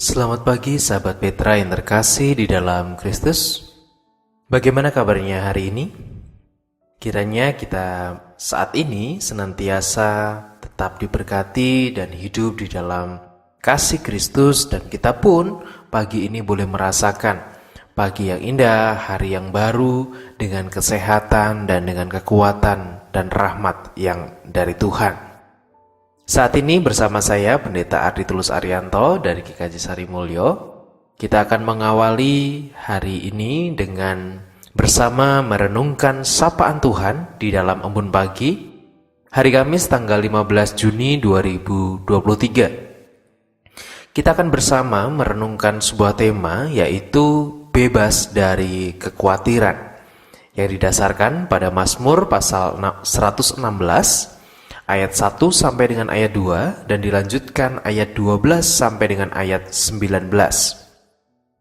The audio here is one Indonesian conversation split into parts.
Selamat pagi sahabat Petra yang terkasih di dalam Kristus. Bagaimana kabarnya hari ini? Kiranya kita saat ini senantiasa tetap diberkati dan hidup di dalam kasih Kristus, dan kita pun pagi ini boleh merasakan pagi yang indah, hari yang baru dengan kesehatan dan dengan kekuatan dan rahmat yang dari Tuhan. Saat ini bersama saya Pendeta Ardi Tulus Arianto dari GKJ Sari Mulyo. Kita akan mengawali hari ini dengan bersama merenungkan sapaan Tuhan di dalam embun pagi hari Kamis tanggal 15 Juni 2023. Kita akan bersama merenungkan sebuah tema, yaitu bebas dari kekhawatiran, yang didasarkan pada Mazmur pasal 116 ayat 1 sampai dengan ayat 2 dan dilanjutkan ayat 12 sampai dengan ayat 19.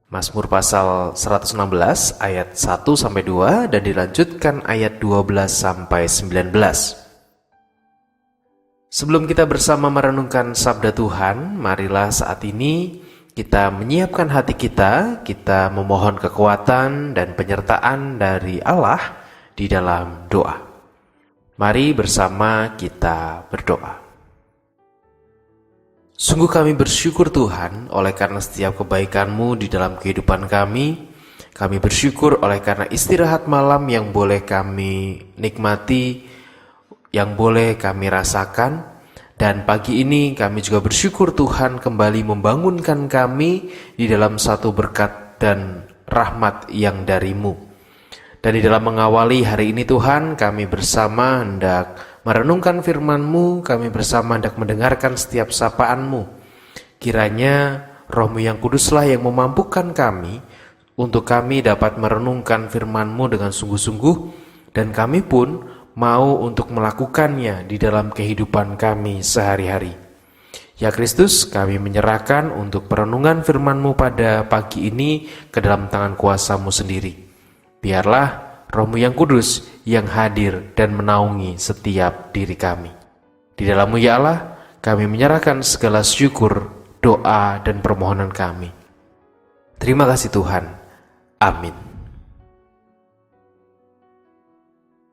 Mazmur pasal 116 ayat 1 sampai 2 dan dilanjutkan ayat 12 sampai 19. Sebelum kita bersama merenungkan sabda Tuhan, marilah saat ini kita menyiapkan hati kita memohon kekuatan dan penyertaan dari Allah di dalam doa. Mari bersama kita berdoa. Sungguh kami bersyukur Tuhan oleh karena setiap kebaikan-Mu di dalam kehidupan kami. Kami bersyukur oleh karena istirahat malam yang boleh kami nikmati, yang boleh kami rasakan. Dan pagi ini kami juga bersyukur Tuhan kembali membangunkan kami di dalam satu berkat dan rahmat yang dari-Mu. Dan di dalam mengawali hari ini Tuhan, kami bersama hendak merenungkan firman-Mu, kami bersama hendak mendengarkan setiap sapaan-Mu. Kiranya Roh-Mu yang kuduslah yang memampukan kami untuk kami dapat merenungkan firman-Mu dengan sungguh-sungguh, dan kami pun mau untuk melakukannya di dalam kehidupan kami sehari-hari. Ya Kristus, kami menyerahkan untuk perenungan firman-Mu pada pagi ini ke dalam tangan kuasa-Mu sendiri. Biarlah Roh-Mu yang kudus yang hadir dan menaungi setiap diri kami. Di dalam-Mu ya Allah, kami menyerahkan segala syukur, doa, dan permohonan kami. Terima kasih Tuhan. Amin.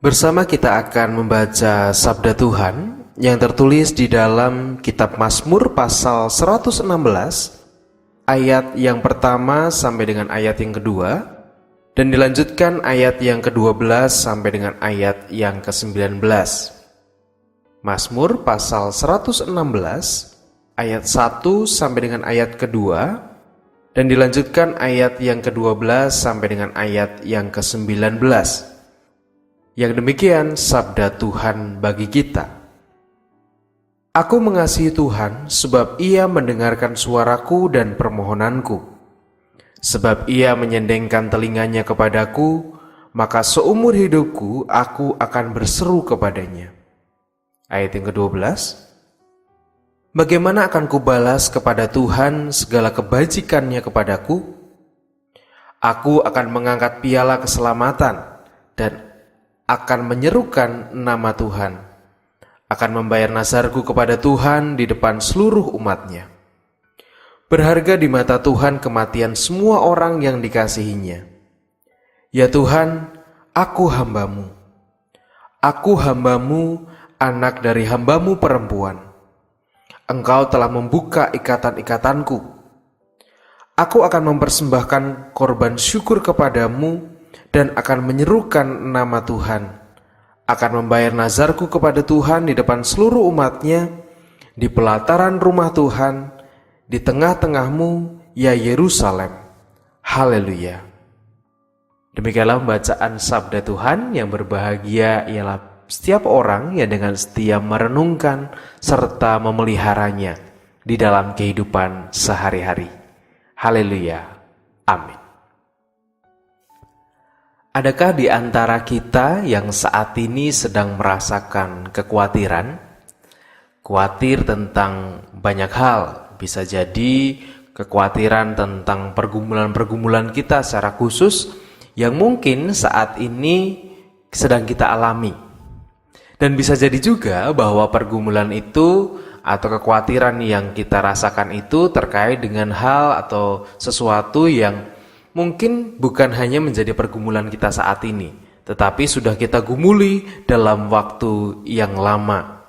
Bersama kita akan membaca sabda Tuhan yang tertulis di dalam kitab Mazmur pasal 116 ayat yang pertama sampai dengan ayat yang kedua, dan dilanjutkan ayat yang ke-12 sampai dengan ayat yang ke-19. Mazmur pasal 116 ayat 1 sampai dengan ayat kedua, dan dilanjutkan ayat yang ke-12 sampai dengan ayat yang ke-19. Yang demikian sabda Tuhan bagi kita. Aku mengasihi Tuhan sebab Ia mendengarkan suaraku dan permohonanku. Sebab Ia menyendengkan telinganya kepadaku, maka seumur hidupku aku akan berseru kepadanya. Ayat yang ke-12. Bagaimana akan kubalas kepada Tuhan segala kebajikannya kepadaku? Aku akan mengangkat piala keselamatan dan akan menyerukan nama Tuhan. Akan membayar nazarku kepada Tuhan di depan seluruh umatnya. Berharga di mata Tuhan kematian semua orang yang dikasihinya. Ya Tuhan, aku hamba-Mu. Aku hamba-Mu, anak dari hamba-Mu perempuan. Engkau telah membuka ikatan-ikatanku. Aku akan mempersembahkan korban syukur kepadamu dan akan menyerukan nama Tuhan. Akan membayar nazarku kepada Tuhan di depan seluruh umatnya, di pelataran rumah Tuhan, di tengah-tengahmu, ya Yerusalem. Haleluya. Demikianlah bacaan sabda Tuhan. Yang berbahagia ialah setiap orang yang dengan setia merenungkan serta memeliharanya di dalam kehidupan sehari-hari. Haleluya. Amin. Adakah di antara kita yang saat ini sedang merasakan kekhawatiran? Khawatir tentang banyak hal. Bisa jadi kekhawatiran tentang pergumulan-pergumulan kita secara khusus yang mungkin saat ini sedang kita alami. Dan bisa jadi juga bahwa pergumulan itu atau kekhawatiran yang kita rasakan itu terkait dengan hal atau sesuatu yang mungkin bukan hanya menjadi pergumulan kita saat ini, tetapi sudah kita gumuli dalam waktu yang lama.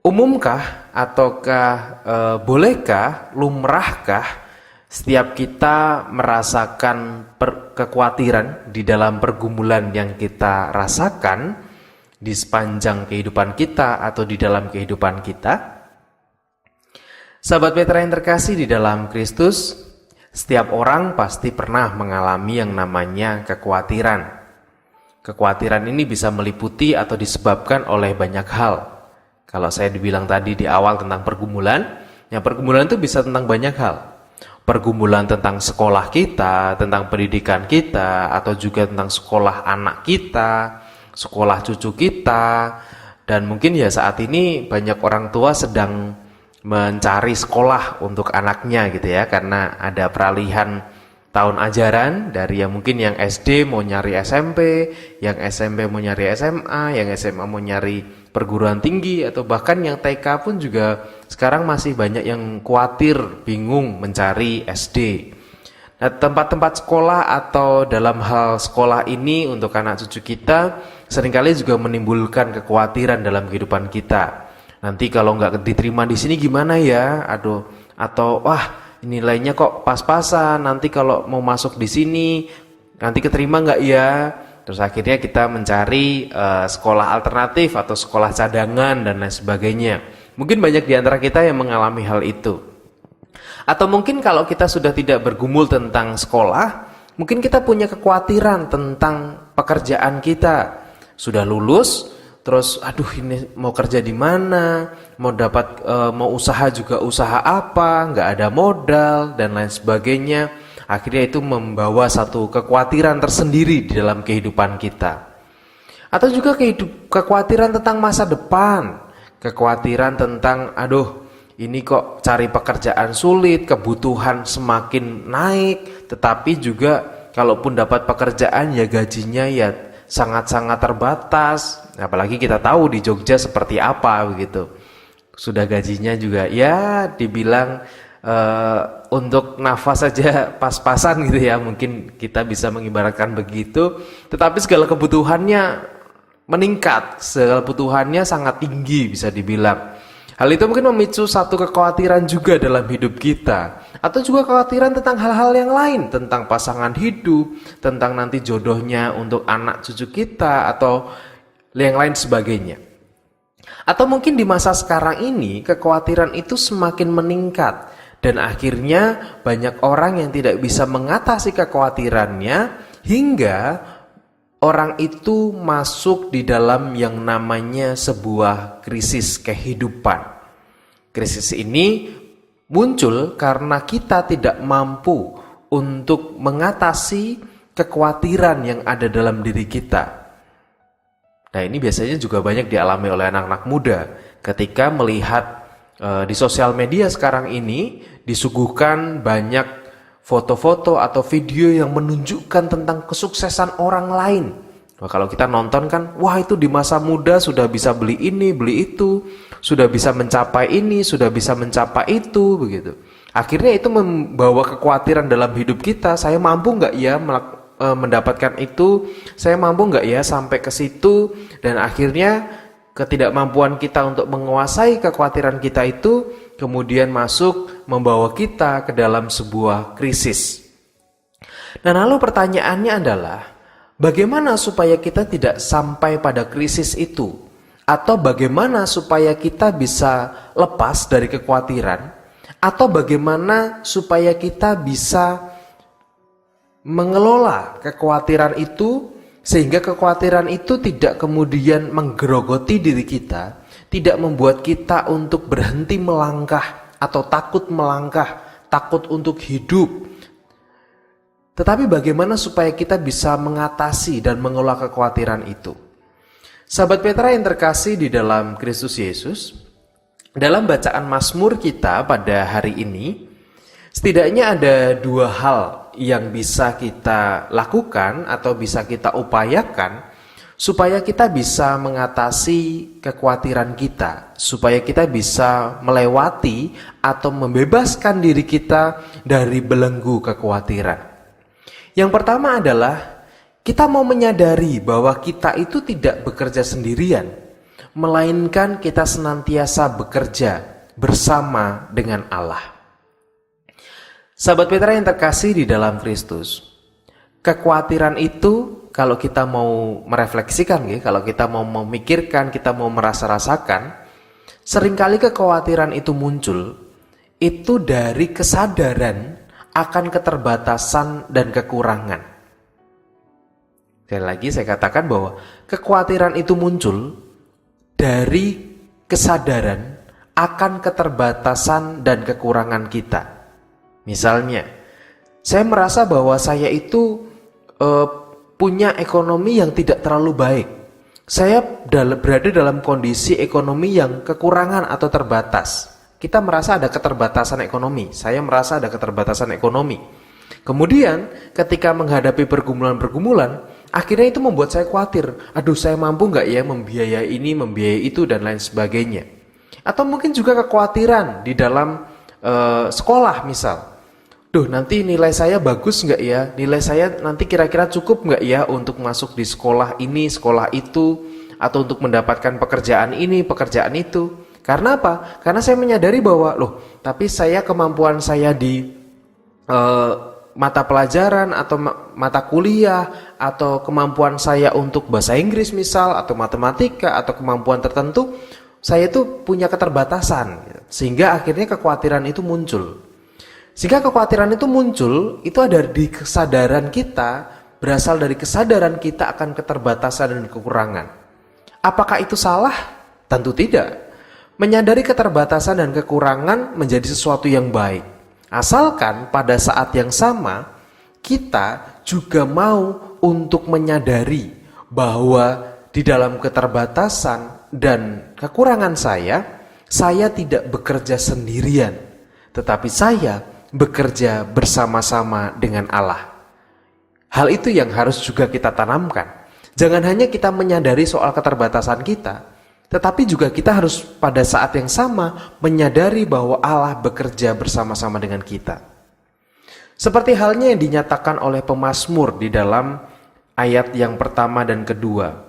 Umumkah ataukah bolehkah, lumrahkah setiap kita merasakan kekhawatiran di dalam pergumulan yang kita rasakan di sepanjang kehidupan kita atau di dalam kehidupan kita? Sahabat Petra yang terkasih di dalam Kristus, setiap orang pasti pernah mengalami yang namanya kekhawatiran. Kekhawatiran ini bisa meliputi atau disebabkan oleh banyak hal. Kalau saya dibilang tadi di awal tentang pergumulan, yang pergumulan itu bisa tentang banyak hal. Pergumulan tentang sekolah kita, tentang pendidikan kita, atau juga tentang sekolah anak kita, sekolah cucu kita, dan mungkin ya saat ini banyak orang tua sedang mencari sekolah untuk anaknya gitu ya, karena ada peralihan tahun ajaran dari yang mungkin yang SD mau nyari SMP, yang SMP mau nyari SMA, yang SMA mau nyari perguruan tinggi, atau bahkan yang TK pun juga sekarang masih banyak yang khawatir, bingung mencari SD. Nah, tempat-tempat sekolah atau dalam hal sekolah ini untuk anak cucu kita seringkali juga menimbulkan kekhawatiran dalam kehidupan kita. Nanti kalau nggak diterima di sini gimana ya? Atau wah, nilainya kok pas-pasan. Nanti kalau mau masuk di sini nanti keterima nggak ya? Terus akhirnya kita mencari sekolah alternatif atau sekolah cadangan dan lain sebagainya. Mungkin banyak di antara kita yang mengalami hal itu. Atau mungkin kalau kita sudah tidak bergumul tentang sekolah, mungkin kita punya kekhawatiran tentang pekerjaan kita. Sudah lulus, terus aduh ini mau kerja di mana, mau usaha juga usaha apa, nggak ada modal dan lain sebagainya. Akhirnya itu membawa satu kekhawatiran tersendiri di dalam kehidupan kita. Atau juga kekhawatiran tentang masa depan, kekhawatiran tentang ini kok cari pekerjaan sulit, kebutuhan semakin naik, tetapi juga kalaupun dapat pekerjaan ya gajinya ya sangat-sangat terbatas. Apalagi kita tahu di Jogja seperti apa begitu. Sudah gajinya juga ya dibilang untuk nafas saja pas-pasan gitu ya. Mungkin kita bisa mengibaratkan begitu, tetapi segala kebutuhannya meningkat, segala kebutuhannya sangat tinggi bisa dibilang. Hal itu mungkin memicu satu kekhawatiran juga dalam hidup kita. Atau juga kekhawatiran tentang hal-hal yang lain. Tentang pasangan hidup, tentang nanti jodohnya untuk anak cucu kita, atau yang lain sebagainya. Atau mungkin di masa sekarang ini, kekhawatiran itu semakin meningkat. Dan akhirnya banyak orang yang tidak bisa mengatasi kekhawatirannya, hingga orang itu masuk di dalam yang namanya sebuah krisis kehidupan. Krisis ini muncul karena kita tidak mampu untuk mengatasi kekhawatiran yang ada dalam diri kita. Nah, ini biasanya juga banyak dialami oleh anak-anak muda ketika melihat di sosial media sekarang ini disuguhkan banyak foto-foto atau video yang menunjukkan tentang kesuksesan orang lain. Nah, kalau kita nonton kan, wah itu di masa muda sudah bisa beli ini, beli itu, sudah bisa mencapai ini, sudah bisa mencapai itu, begitu. Akhirnya itu membawa kekhawatiran dalam hidup kita, saya mampu nggak ya mendapatkan itu, saya mampu nggak ya sampai ke situ, dan akhirnya ketidakmampuan kita untuk menguasai kekhawatiran kita itu kemudian masuk membawa kita ke dalam sebuah krisis. Nah, lalu pertanyaannya adalah, bagaimana supaya kita tidak sampai pada krisis itu? Atau bagaimana supaya kita bisa lepas dari kekhawatiran? Atau bagaimana supaya kita bisa mengelola kekhawatiran itu sehingga kekhawatiran itu tidak kemudian menggerogoti diri kita, tidak membuat kita untuk berhenti melangkah atau takut melangkah, takut untuk hidup. Tetapi bagaimana supaya kita bisa mengatasi dan mengelola kekhawatiran itu? Sahabat Petra yang terkasih di dalam Kristus Yesus, dalam bacaan Mazmur kita pada hari ini, setidaknya ada dua hal yang bisa kita lakukan atau bisa kita upayakan supaya kita bisa mengatasi kekhawatiran kita, supaya kita bisa melewati atau membebaskan diri kita dari belenggu kekhawatiran. Yang pertama adalah kita mau menyadari bahwa kita itu tidak bekerja sendirian, melainkan kita senantiasa bekerja bersama dengan Allah. Sahabat Petra yang terkasih di dalam Kristus, kekhawatiran itu kalau kita mau merefleksikan, kalau kita mau memikirkan, kita mau merasa-rasakan, seringkali kekhawatiran itu muncul, itu dari kesadaran akan keterbatasan dan kekurangan. Sekali lagi saya katakan bahwa kekhawatiran itu muncul dari kesadaran akan keterbatasan dan kekurangan kita. Misalnya, saya merasa bahwa saya itu punya ekonomi yang tidak terlalu baik. Saya berada dalam kondisi ekonomi yang kekurangan atau terbatas. Kita merasa ada keterbatasan ekonomi. Saya merasa ada keterbatasan ekonomi. Kemudian ketika menghadapi pergumulan-pergumulan, akhirnya itu membuat saya khawatir. Aduh, saya mampu nggak ya membiayai ini, membiayai itu, dan lain sebagainya. Atau mungkin juga kekhawatiran di dalam sekolah misal. Duh, nanti nilai saya bagus nggak ya? Nilai saya nanti kira-kira cukup nggak ya untuk masuk di sekolah ini, sekolah itu, atau untuk mendapatkan pekerjaan ini, pekerjaan itu. Karena apa? Karena saya menyadari bahwa, tapi kemampuan saya di mata pelajaran atau mata kuliah, atau kemampuan saya untuk bahasa Inggris misal, atau matematika, atau kemampuan tertentu, saya itu punya keterbatasan. Sehingga akhirnya kekhawatiran itu muncul. Sehingga kekhawatiran itu muncul, itu ada di kesadaran kita, berasal dari kesadaran kita akan keterbatasan dan kekurangan. Apakah itu salah? Tentu tidak. Menyadari keterbatasan dan kekurangan menjadi sesuatu yang baik. Asalkan pada saat yang sama, kita juga mau untuk menyadari bahwa di dalam keterbatasan dan kekurangan saya tidak bekerja sendirian, tetapi saya bekerja bersama-sama dengan Allah. Hal itu yang harus juga kita tanamkan. Jangan hanya kita menyadari soal keterbatasan kita, tetapi juga kita harus pada saat yang sama menyadari bahwa Allah bekerja bersama-sama dengan kita. Seperti halnya yang dinyatakan oleh pemazmur di dalam ayat yang pertama dan kedua.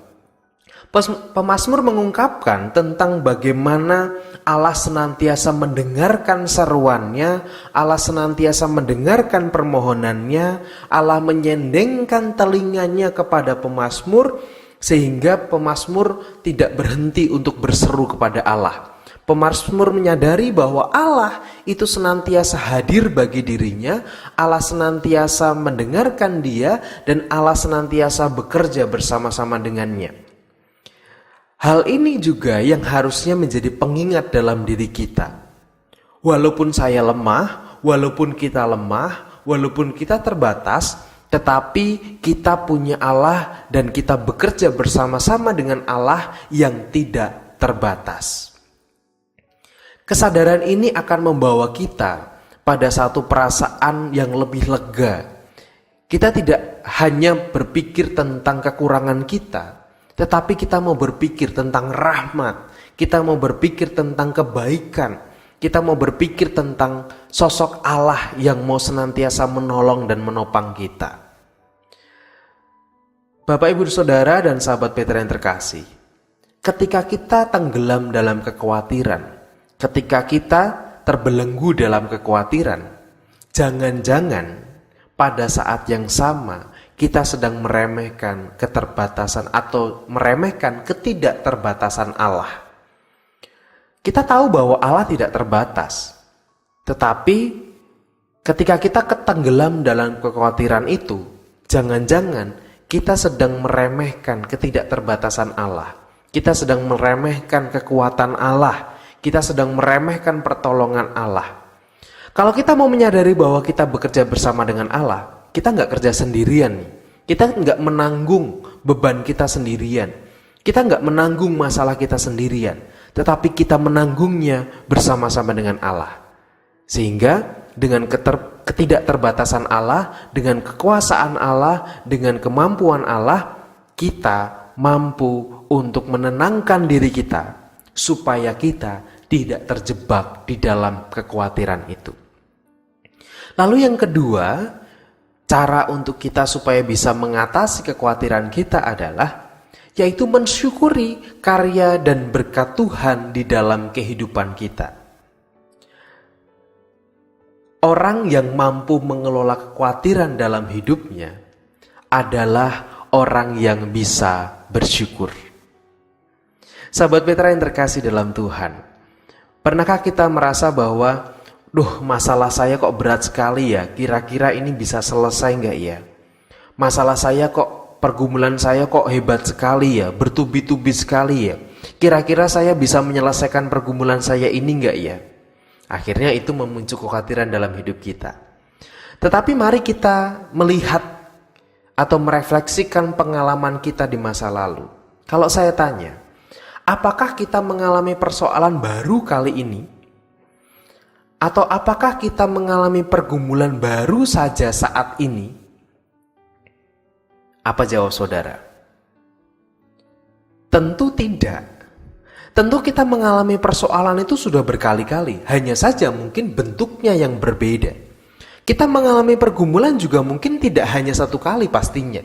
Pemazmur mengungkapkan tentang bagaimana Allah senantiasa mendengarkan seruannya, Allah senantiasa mendengarkan permohonannya, Allah menyendengkan telinganya kepada pemazmur, sehingga pemazmur tidak berhenti untuk berseru kepada Allah. Pemazmur menyadari bahwa Allah itu senantiasa hadir bagi dirinya, Allah senantiasa mendengarkan dia, dan Allah senantiasa bekerja bersama-sama dengannya. Hal ini juga yang harusnya menjadi pengingat dalam diri kita. Walaupun saya lemah, walaupun kita lemah, walaupun kita terbatas, tetapi kita punya Allah dan kita bekerja bersama-sama dengan Allah yang tidak terbatas. Kesadaran ini akan membawa kita pada satu perasaan yang lebih lega. Kita tidak hanya berpikir tentang kekurangan kita, tetapi kita mau berpikir tentang rahmat, kita mau berpikir tentang kebaikan, kita mau berpikir tentang sosok Allah yang mau senantiasa menolong dan menopang kita. Bapak, Ibu, Saudara, dan sahabat Petra yang terkasih, ketika kita tenggelam dalam kekhawatiran, ketika kita terbelenggu dalam kekhawatiran, jangan-jangan pada saat yang sama kita sedang meremehkan keterbatasan atau meremehkan ketidakterbatasan Allah. Kita tahu bahwa Allah tidak terbatas. Tetapi ketika kita ketenggelam dalam kekhawatiran itu, jangan-jangan kita sedang meremehkan ketidakterbatasan Allah. Kita sedang meremehkan kekuatan Allah. Kita sedang meremehkan pertolongan Allah. Kalau kita mau menyadari bahwa kita bekerja bersama dengan Allah, kita nggak kerja sendirian nih. Kita nggak menanggung beban kita sendirian. Kita nggak menanggung masalah kita sendirian. Tetapi kita menanggungnya bersama-sama dengan Allah. Sehingga dengan ketidakterbatasan Allah, dengan kekuasaan Allah, dengan kemampuan Allah, kita mampu untuk menenangkan diri kita supaya kita tidak terjebak di dalam kekhawatiran itu. Lalu yang kedua, cara untuk kita supaya bisa mengatasi kekhawatiran kita adalah yaitu mensyukuri karya dan berkat Tuhan di dalam kehidupan kita. Orang yang mampu mengelola kekhawatiran dalam hidupnya adalah orang yang bisa bersyukur. Sahabat Petra yang terkasih dalam Tuhan, pernahkah kita merasa bahwa masalah saya kok berat sekali ya, kira-kira ini bisa selesai nggak ya? Masalah saya kok, pergumulan saya kok hebat sekali ya, bertubi-tubi sekali ya. Kira-kira saya bisa menyelesaikan pergumulan saya ini nggak ya? Akhirnya itu memicu kekhawatiran dalam hidup kita. Tetapi mari kita melihat atau merefleksikan pengalaman kita di masa lalu. Kalau saya tanya, apakah kita mengalami persoalan baru kali ini? Atau apakah kita mengalami pergumulan baru saja saat ini? Apa jawab saudara? Tentu tidak. Tentu kita mengalami persoalan itu sudah berkali-kali. Hanya saja mungkin bentuknya yang berbeda. Kita mengalami pergumulan juga mungkin tidak hanya satu kali pastinya.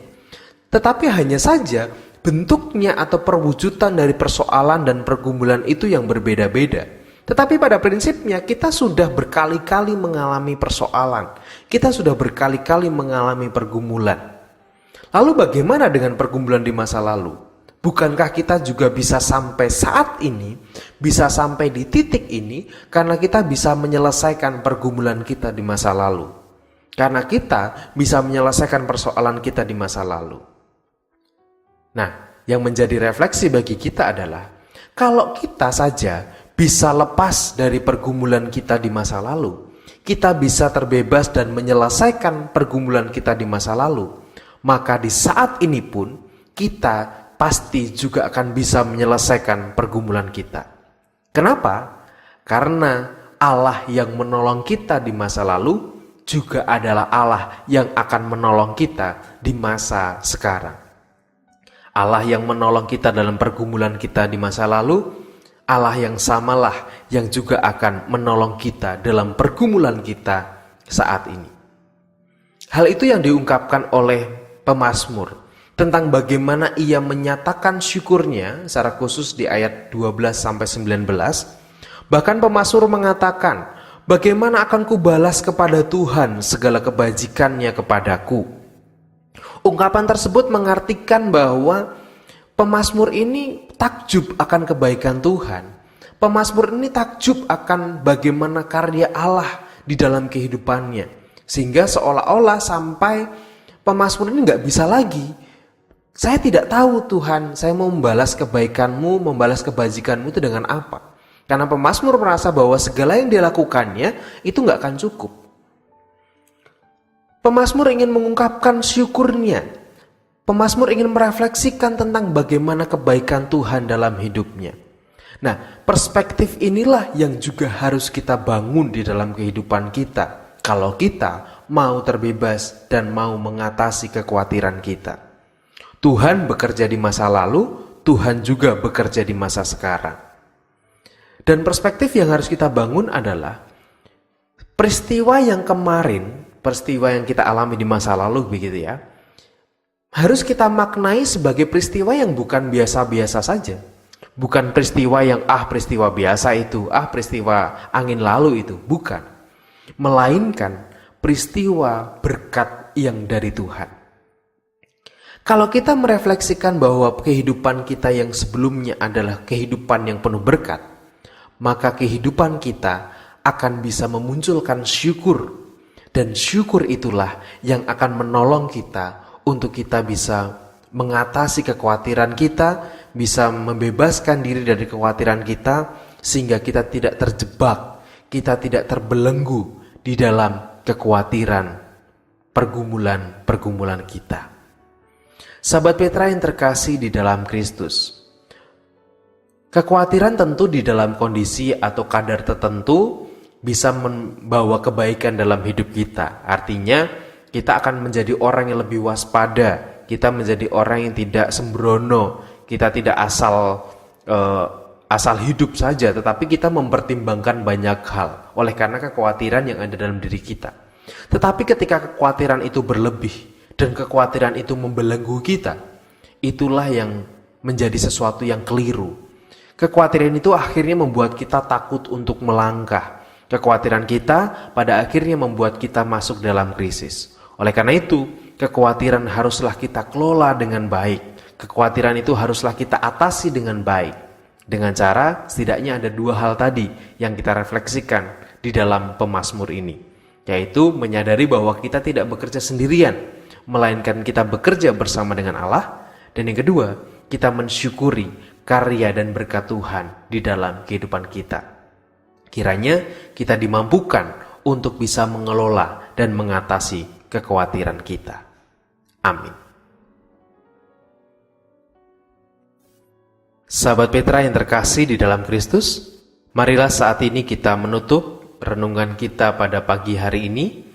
Tetapi hanya saja bentuknya atau perwujudan dari persoalan dan pergumulan itu yang berbeda-beda. Tetapi pada prinsipnya kita sudah berkali-kali mengalami persoalan. Kita sudah berkali-kali mengalami pergumulan. Lalu bagaimana dengan pergumulan di masa lalu? Bukankah kita juga bisa sampai saat ini, bisa sampai di titik ini, karena kita bisa menyelesaikan pergumulan kita di masa lalu. Karena kita bisa menyelesaikan persoalan kita di masa lalu. Nah, yang menjadi refleksi bagi kita adalah, kalau kita saja bisa lepas dari pergumulan kita di masa lalu, kita bisa terbebas dan menyelesaikan pergumulan kita di masa lalu, maka di saat ini pun kita pasti juga akan bisa menyelesaikan pergumulan kita. Kenapa? Karena Allah yang menolong kita di masa lalu juga adalah Allah yang akan menolong kita di masa sekarang. Allah yang menolong kita dalam pergumulan kita di masa lalu, Allah yang samalah yang juga akan menolong kita dalam pergumulan kita saat ini. Hal itu yang diungkapkan oleh pemazmur tentang bagaimana ia menyatakan syukurnya secara khusus di ayat 12-19. Bahkan pemazmur mengatakan, bagaimana akan kubalas kepada Tuhan segala kebajikannya kepadaku. Ungkapan tersebut mengartikan bahwa pemazmur ini takjub akan kebaikan Tuhan. Pemazmur ini takjub akan bagaimana karya Allah di dalam kehidupannya. Sehingga seolah-olah sampai pemazmur ini nggak bisa lagi. Saya tidak tahu Tuhan, saya mau membalas kebaikanmu, membalas kebajikanmu itu dengan apa. Karena pemazmur merasa bahwa segala yang dia lakukannya itu nggak akan cukup. Pemazmur ingin mengungkapkan syukurnya. Pemazmur ingin merefleksikan tentang bagaimana kebaikan Tuhan dalam hidupnya. Nah, perspektif inilah yang juga harus kita bangun di dalam kehidupan kita. Kalau kita mau terbebas dan mau mengatasi kekhawatiran kita. Tuhan bekerja di masa lalu, Tuhan juga bekerja di masa sekarang. Dan perspektif yang harus kita bangun adalah peristiwa yang kemarin, peristiwa yang kita alami di masa lalu begitu ya, harus kita maknai sebagai peristiwa yang bukan biasa-biasa saja. Bukan peristiwa yang peristiwa biasa itu, peristiwa angin lalu itu, bukan. Melainkan peristiwa berkat yang dari Tuhan. Kalau kita merefleksikan bahwa kehidupan kita yang sebelumnya adalah kehidupan yang penuh berkat, maka kehidupan kita akan bisa memunculkan syukur. Dan syukur itulah yang akan menolong kita untuk kita bisa mengatasi kekhawatiran kita, bisa membebaskan diri dari kekhawatiran kita, sehingga kita tidak terjebak, kita tidak terbelenggu di dalam kekhawatiran, pergumulan kita. Sahabat Petra yang terkasih di dalam Kristus, kekhawatiran tentu di dalam kondisi atau kadar tertentu bisa membawa kebaikan dalam hidup kita. Artinya, kita akan menjadi orang yang lebih waspada, kita menjadi orang yang tidak sembrono, kita tidak asal hidup saja, tetapi kita mempertimbangkan banyak hal oleh karena kekhawatiran yang ada dalam diri kita. Tetapi ketika kekhawatiran itu berlebih dan kekhawatiran itu membelenggu kita, itulah yang menjadi sesuatu yang keliru. Kekhawatiran itu akhirnya membuat kita takut untuk melangkah. Kekhawatiran kita pada akhirnya membuat kita masuk dalam krisis. Oleh karena itu, kekhawatiran haruslah kita kelola dengan baik. Kekhawatiran itu haruslah kita atasi dengan baik. Dengan cara setidaknya ada dua hal tadi yang kita refleksikan di dalam pemazmur ini, yaitu menyadari bahwa kita tidak bekerja sendirian, melainkan kita bekerja bersama dengan Allah. Dan yang kedua, kita mensyukuri karya dan berkat Tuhan di dalam kehidupan kita. Kiranya kita dimampukan untuk bisa mengelola dan mengatasi kekhawatiran kita. Amin. Sahabat Petra yang terkasih di dalam Kristus, marilah saat ini kita menutup renungan kita pada pagi hari ini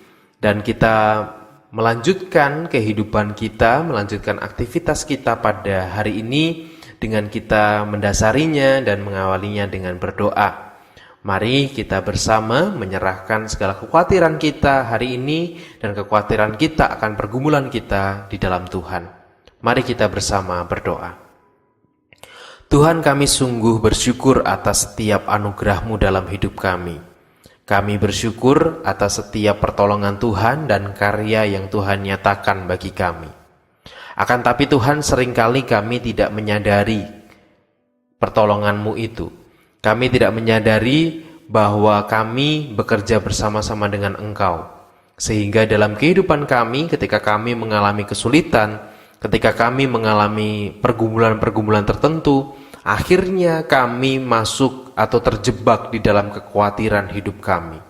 dan kita melanjutkan kehidupan kita, melanjutkan aktivitas kita pada hari ini dengan kita mendasarinya dan mengawalinya dengan berdoa. Mari kita bersama menyerahkan segala kekhawatiran kita hari ini dan kekhawatiran kita akan pergumulan kita di dalam Tuhan. Mari kita bersama berdoa. Tuhan, kami sungguh bersyukur atas setiap anugerah-Mu dalam hidup kami. Kami bersyukur atas setiap pertolongan Tuhan dan karya yang Tuhan nyatakan bagi kami. Akan tapi Tuhan, seringkali kami tidak menyadari pertolongan-Mu itu. Kami tidak menyadari bahwa kami bekerja bersama-sama dengan Engkau. Sehingga dalam kehidupan kami, ketika kami mengalami kesulitan, ketika kami mengalami pergumulan-pergumulan tertentu, akhirnya kami masuk atau terjebak di dalam kekhawatiran hidup kami.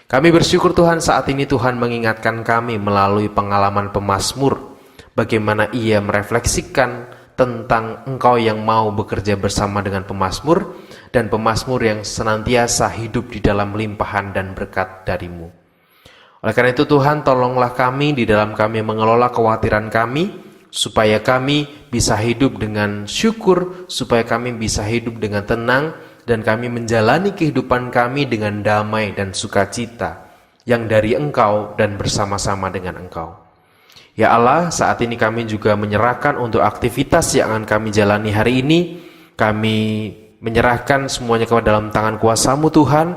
Kami bersyukur Tuhan, saat ini Tuhan mengingatkan kami melalui pengalaman pemazmur, bagaimana ia merefleksikan tentang Engkau yang mau bekerja bersama dengan pemazmur, dan pemazmur yang senantiasa hidup di dalam limpahan dan berkat dari-Mu. Oleh karena itu Tuhan, tolonglah kami di dalam kami mengelola kekhawatiran kami, supaya kami bisa hidup dengan syukur, supaya kami bisa hidup dengan tenang, dan kami menjalani kehidupan kami dengan damai dan sukacita yang dari Engkau dan bersama-sama dengan Engkau. Ya Allah, saat ini kami juga menyerahkan untuk aktivitas yang akan kami jalani hari ini. Kami menyerahkan semuanya ke dalam tangan kuasa-Mu Tuhan,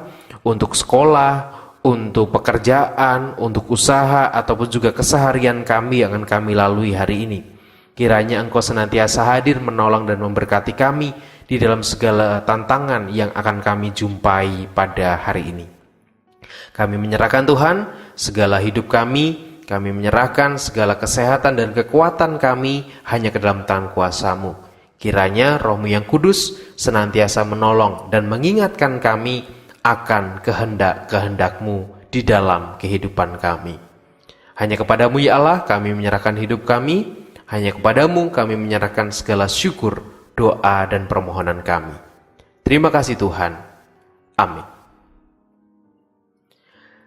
untuk sekolah, untuk pekerjaan, untuk usaha, ataupun juga keseharian kami yang akan kami lalui hari ini. Kiranya Engkau senantiasa hadir menolong dan memberkati kami di dalam segala tantangan yang akan kami jumpai pada hari ini. Kami menyerahkan Tuhan segala hidup kami menyerahkan segala kesehatan dan kekuatan kami hanya ke dalam tangan kuasa-Mu. Kiranya Roh-Mu yang kudus senantiasa menolong dan mengingatkan kami akan kehendak-kehendak-Mu di dalam kehidupan kami. Hanya kepadamu ya Allah kami menyerahkan hidup kami, hanya kepadamu kami menyerahkan segala syukur, doa dan permohonan kami. Terima kasih Tuhan. Amin.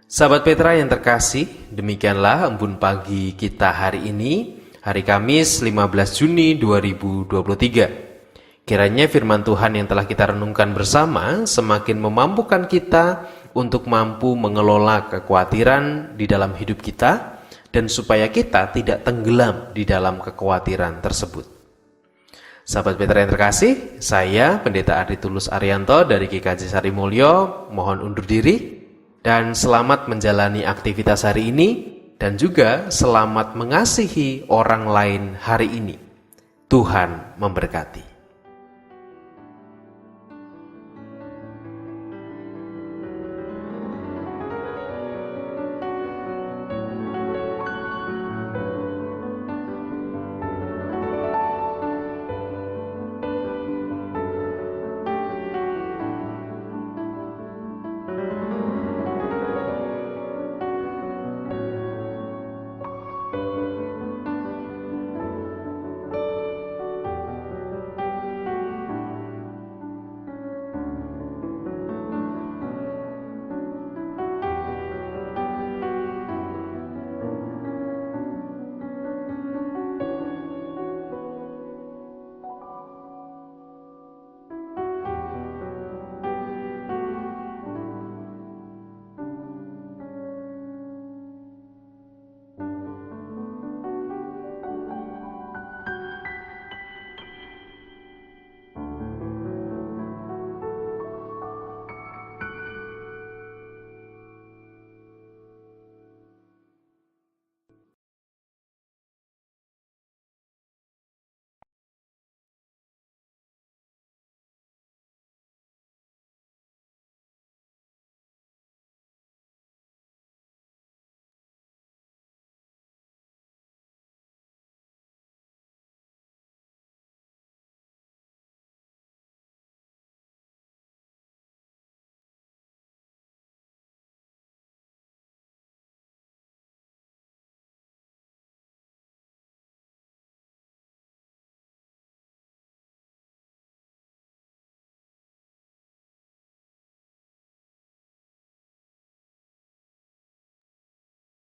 Sahabat Petra yang terkasih, demikianlah embun pagi kita hari ini, hari Kamis 15 Juni 2023. Kiranya firman Tuhan yang telah kita renungkan bersama semakin memampukan kita untuk mampu mengelola kekhawatiran di dalam hidup kita, dan supaya kita tidak tenggelam di dalam kekhawatiran tersebut. Sahabat Petra yang terkasih, saya Pendeta Ardi Tulus Arianto dari GKJ Sarimulyo mohon undur diri, dan selamat menjalani aktivitas hari ini, dan juga selamat mengasihi orang lain hari ini. Tuhan memberkati.